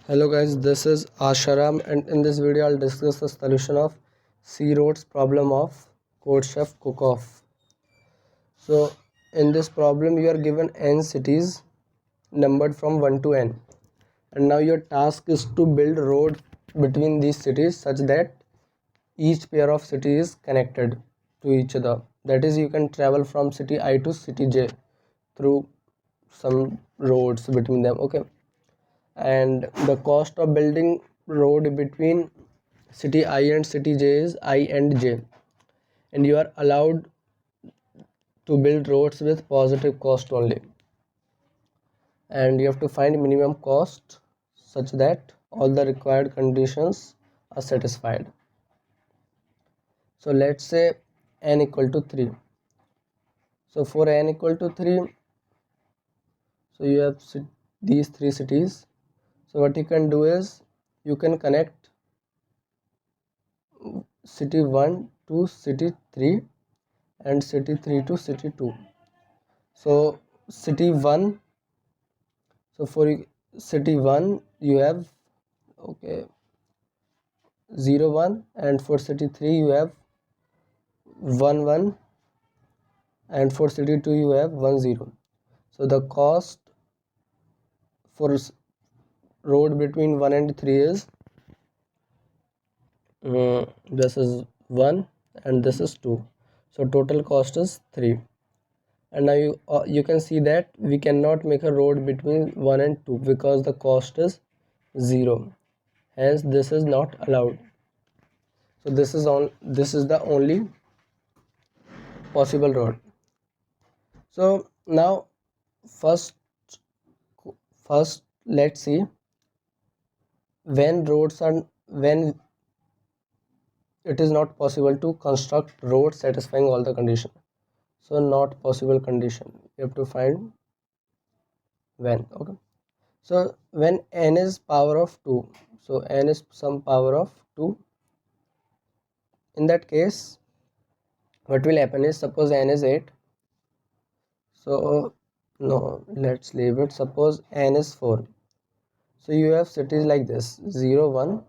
Hello guys, this is Asharam, and in this video I'll discuss the solution of C. Road's problem of CodeChef Cook-Off. So in this problem you are given n cities numbered from 1 to n, and now your task is to build road between these cities such that each pair of cities is connected to each other. That is, you can travel from city I to city J through some roads between them. Okay, and the cost of building road between city I and city J is I and J, and you are allowed to build roads with positive cost only, and you have to find minimum cost such that all the required conditions are satisfied. So let's say n equal to 3. So for n equal to 3, so you have these three cities. So what you can do is you can connect city 1 to city 3 and city 3 to city 2. So city 1, so for city 1 you have 0 1, and for city 3 you have 1 1, and for city 2 you have 1 0. So the cost for road between 1 and 3 is this is 1 and this is 2, so total cost is 3. And now you can see that we cannot make a road between 1 and 2 because the cost is 0, hence this is not allowed. So this is the only possible road. So now first let's see when it is not possible to construct roads satisfying all the conditions. So not possible condition, you have to find when. Okay, so when n is power of 2, so n is some power of 2, in that case what will happen is, suppose n is 8, so no, let's leave it. Suppose n is 4, so you have cities like this: 0 1,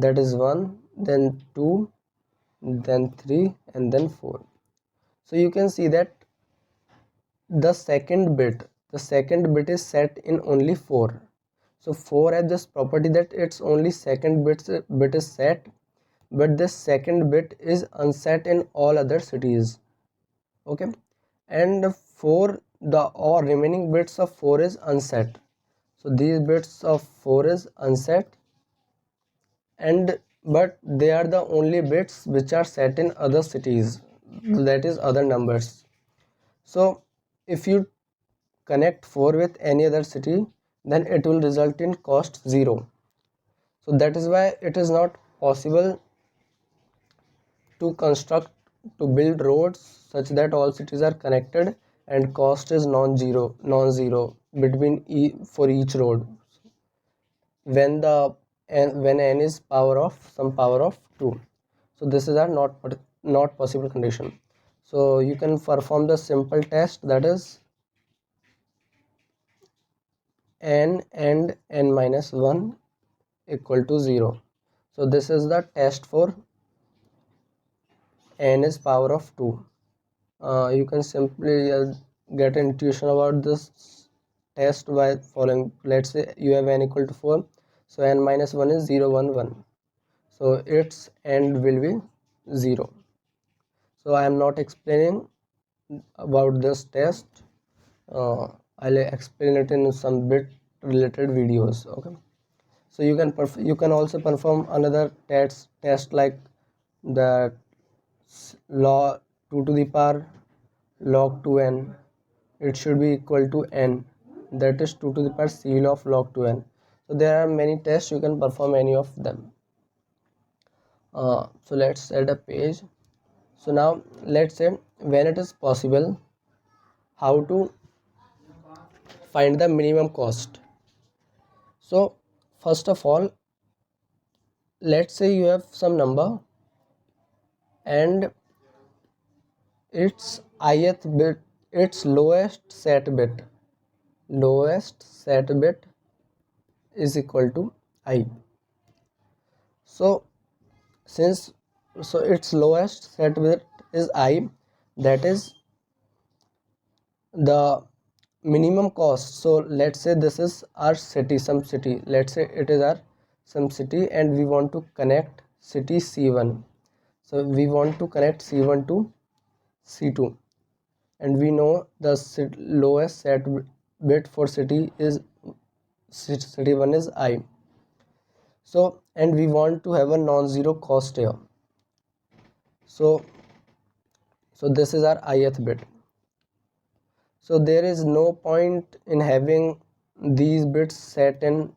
that is 1, then 2, then 3, and then 4. So you can see that the second bit is set in only 4. So 4 has this property that its only second bit is set, but this second bit is unset in all other cities. Okay, and 4, the all remaining bits of 4 is unset. So these bits of 4 is unset, and but they are the only bits which are set in other cities, that is other numbers. So if you connect 4 with any other city, then it will result in cost 0. So that is why it is not possible to build roads such that all cities are connected and cost is non-zero between for each road when n is power of some power of 2. So this is a not possible condition. So you can perform the simple test, that is n and n minus 1 equal to 0. So this is the test for n is power of 2. You can simply get intuition about this test by following. Let's say you have n equal to 4, so n minus 1 is 0 1 1, so its end will be 0. So I am not explaining about this test, I'll explain it in some bit related videos. Okay, so you can also perform another test like the log 2 to the power log 2n, it should be equal to n, that is 2 to the power c of log 2n. So there are many tests, you can perform any of them. So let's add a page. So now let's say when it is possible, how to find the minimum cost. So first of all, let's say you have some number and its ith bit, its lowest set bit is equal to I. So since its lowest set bit is I, that is the minimum cost. So let's say this is our city, some city, let's say it is our some city, and we want to connect city C1. So we want to connect C1 to C2, and we know the lowest set bit for city 1 is I. So and we want to have a non-zero cost here. So this is our ith bit. So there is no point in having these bits set in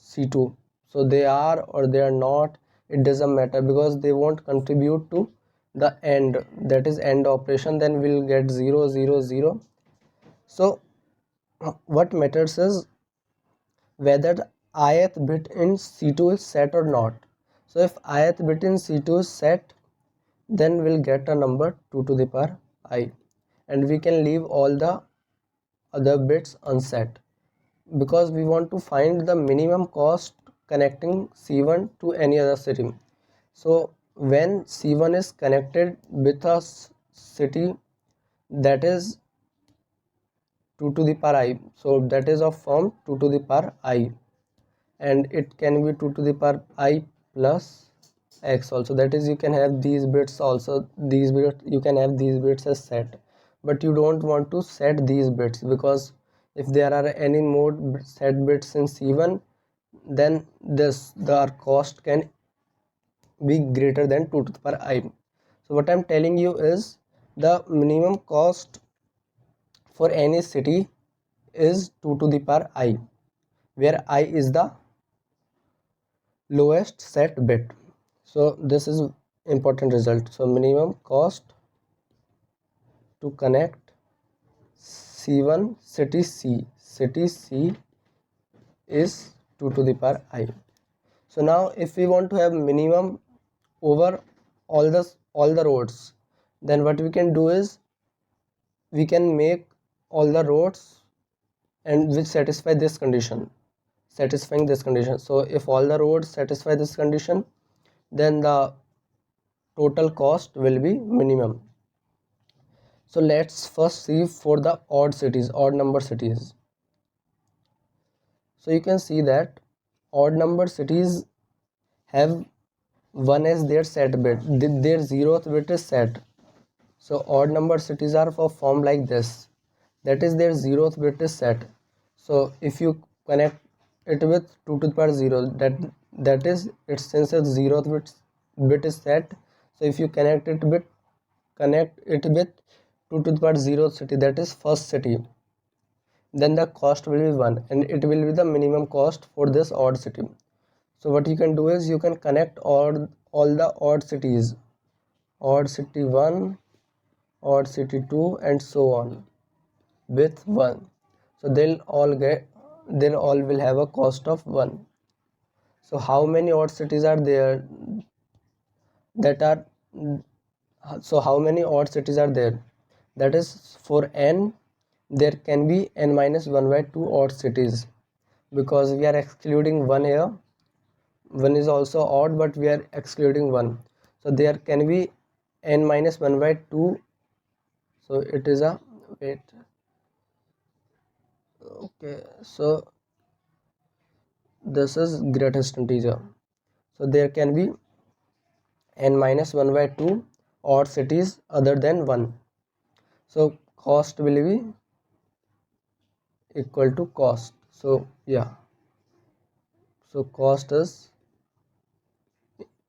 C2. So they are or they are not, it doesn't matter, because they won't contribute to the end, that is end operation. Then we'll get 0 0 0. So what matters is whether the ith bit in C2 is set or not. So if ith bit in C2 is set, then we'll get a number 2 to the power I, and we can leave all the other bits unset, because we want to find the minimum cost connecting C1 to any other city. So when C1 is connected with a city that is 2 to the power I, so that is of form 2 to the power I, and it can be 2 to the power I plus x also. That is, you can have these bits also, these bits you can have these bits as set, but you don't want to set these bits, because if there are any more set bits in C1, then the cost can be greater than 2 to the power I. So what I'm telling you is the minimum cost for any city is 2 to the power I, where I is the lowest set bit. So this is important result. So minimum cost to connect C1 city C is 2 to the power I. So now if we want to have minimum over all the roads, then what we can do is we can make all the roads and which satisfy this condition, satisfying this condition. So if all the roads satisfy this condition, then the total cost will be minimum. So let's first see for the odd cities, odd number cities. So you can see that odd number cities have 1 as their set bit, their 0th bit is set. So odd number cities are for form like this, that is their 0th bit is set. So if you connect it with 2 to the power 0, that is its since its 0th bit is set. So if you connect it with 2 to the power 0th city, that is first city, then the cost will be 1, and it will be the minimum cost for this odd city. So what you can do is you can connect all the odd cities, odd city 1, odd city 2, and so on with 1. So they'll all will have a cost of 1. So how many odd cities are there that are how many odd cities are there? That is, for n there can be n minus 1 by 2 odd cities, because we are excluding 1 here. 1 is also odd, but we are excluding 1. So there can be n minus 1 by 2. So it is a wait. Okay, so this is greatest integer. So there can be n minus 1 by 2 odd cities other than 1. So cost will be equal to cost. So yeah, so cost is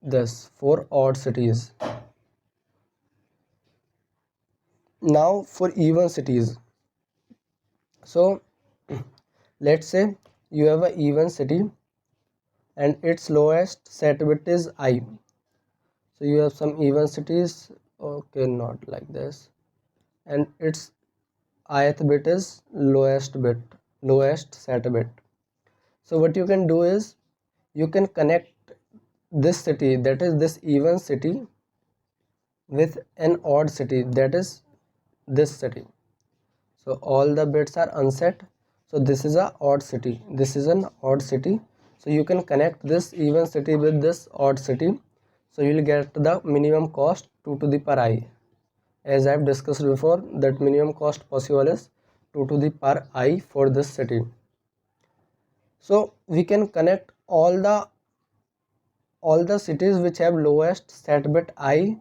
this for odd cities. Now for even cities. So let's say you have a even city and its lowest set bit is I. So you have some even cities, okay, not like this, and its ith bit is lowest set bit. So what you can do is you can connect this city, that is this even city, with an odd city, that is this city. So all the bits are unset. So this is a odd city, this is an odd city. So you can connect this even city with this odd city, so you will get the minimum cost 2 to the power I. As I have discussed before, that minimum cost possible is 2 to the power I for this city. So we can connect all the cities which have lowest set bit I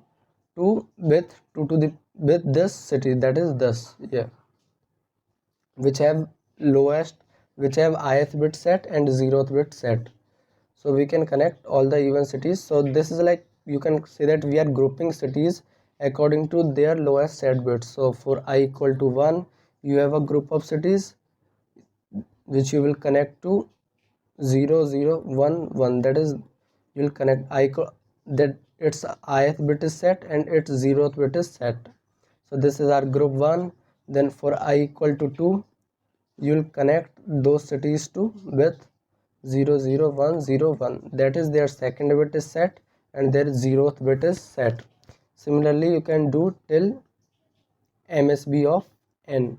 to with 2 to the with this city, that is this, yeah, which have lowest, which have ith bit set and 0th bit set. So we can connect all the even cities. So this is like, you can say that we are grouping cities according to their lowest set bits. So for I equal to 1, you have a group of cities which you will connect to 0 0 1 1, that is, you will connect that its ith bit is set and its 0th bit is set. So this is our group 1. Then for I equal to 2, you will connect those cities to with 0 0 1 0 1, that is, their second bit is set and their 0th bit is set. Similarly you can do till MSB of n.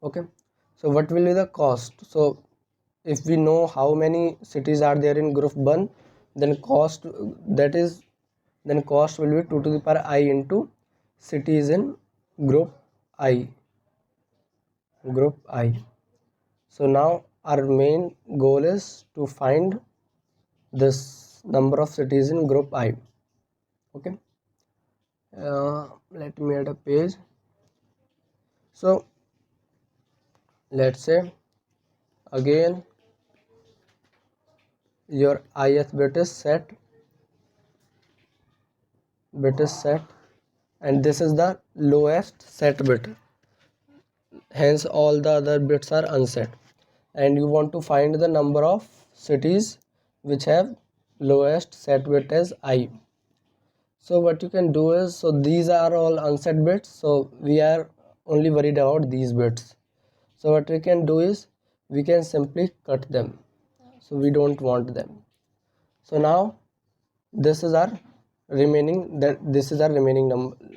Okay, so what will be the cost? So if we know how many cities are there in group 1, then cost, that is, then cost will be 2 to the power I into cities in group I. So now our main goal is to find this number of cities in group I. Okay, let me add a page. So let's say again your ith bit is set, and this is the lowest set bit, hence all the other bits are unset, and you want to find the number of cities which have lowest set bit as I. So what you can do is, so these are all unset bits, so we are only worried about these bits. So what we can do is, we can simply cut them, so we don't want them. So now this is our remaining,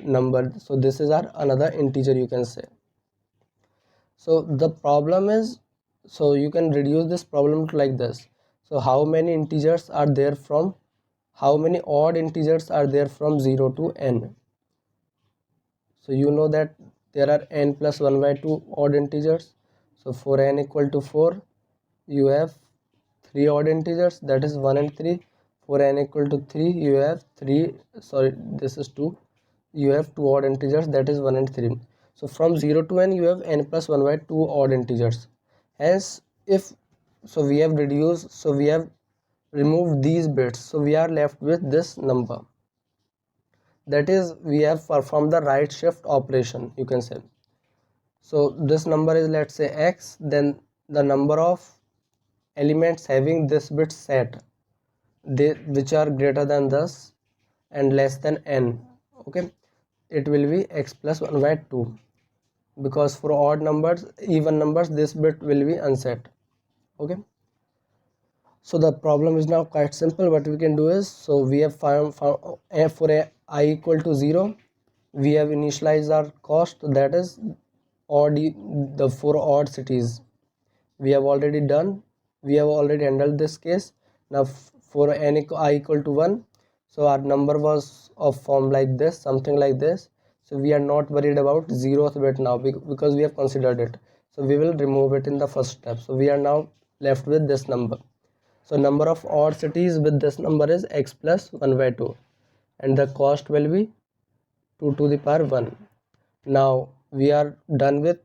number, so this is our another integer, you can say. So the problem is, so you can reduce this problem to like this. So how many integers are there from, how many odd integers are there from 0 to n? So you know that there are n plus 1 by 2 odd integers. So for n equal to 4, you have 3 odd integers, that is 1 and 3. For n equal to 3, you have 3, sorry, this is 2, you have 2 odd integers, that is 1 and 3. So from 0 to n, you have n plus 1 by 2 odd integers. Hence, if, so we have reduced, so we have removed these bits, so we are left with this number, that is, we have performed the right shift operation, you can say. So this number is, let's say, x, then the number of elements having this bit set, they which are greater than this and less than n, okay, it will be x plus 1 by 2, because for odd numbers, even numbers, this bit will be unset. Okay, so the problem is now quite simple. What we can do is, so we have found for I equal to 0, we have initialized our cost, that is odd, the 4 odd cities we have already done, we have already handled this case. Now for I equal to 1, so our number was of form like this, something like this. So we are not worried about 0th bit now, because we have considered it, so we will remove it in the first step. So we are now left with this number. So number of odd cities with this number is x plus 1 by 2, and the cost will be 2 to the power 1. Now we are done with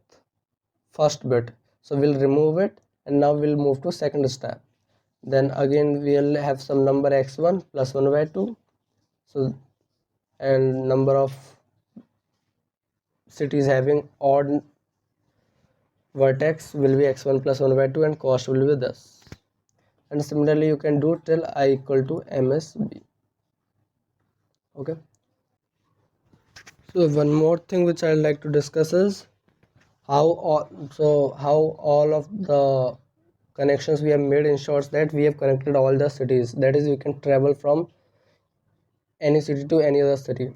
first bit, so we'll remove it, and now we'll move to second step. Then again we'll have some number x1 plus 1 by 2, so, and number of cities having odd vertex will be x1 plus 1 by 2, and cost will be this. And similarly you can do till I equal to MSB. Okay, so one more thing which I'd like to discuss is how all of the connections we have made ensures that we have connected all the cities, that is, we can travel from any city to any other city.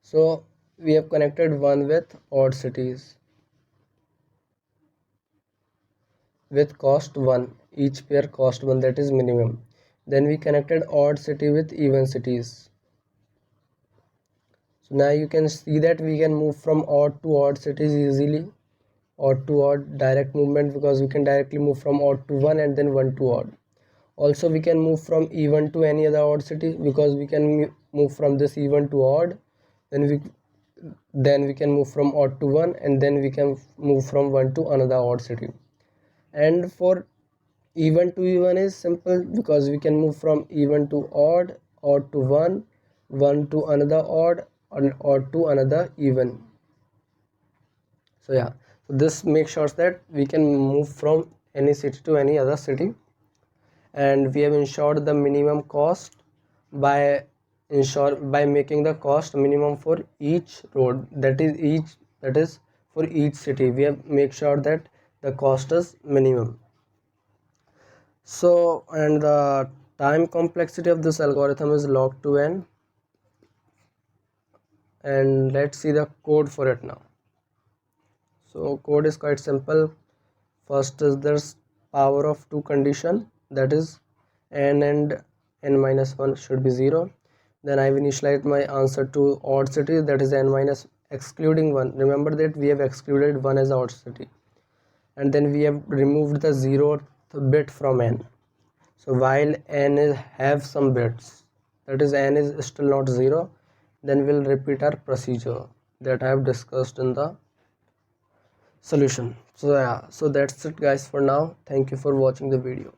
So we have connected one with odd cities. with cost 1, each pair cost 1, that is minimum. Then we connected odd city with even cities. So now you can see that we can move from odd to odd cities easily. Odd to odd direct movement, because we can directly move from odd to 1 and then 1 to odd. Also we can move from even to any other odd city, because we can move from this even to odd, then we can move from odd to 1, and then we can move from 1 to another odd city. And for even to even is simple, because we can move from even to odd, odd to 1, 1 to another odd, and odd to another even. So yeah, so this makes sure that we can move from any city to any other city. And we have ensured the minimum cost by making the cost minimum for each road, that is for each city. We have make sure that the cost is minimum. So, and the time complexity of this algorithm is log 2n, and let's see the code for it now. So code is quite simple. First is this power of 2 condition, that is n and n minus 1 should be 0. Then I will initialize my answer to odd city, that is n minus excluding 1. Remember that we have excluded 1 as odd city, and then we have removed the 0th bit from n. So while n have some bits, that is n is still not 0, then we'll repeat our procedure that I have discussed in the solution. So yeah, so that's it guys for now. Thank you for watching the video.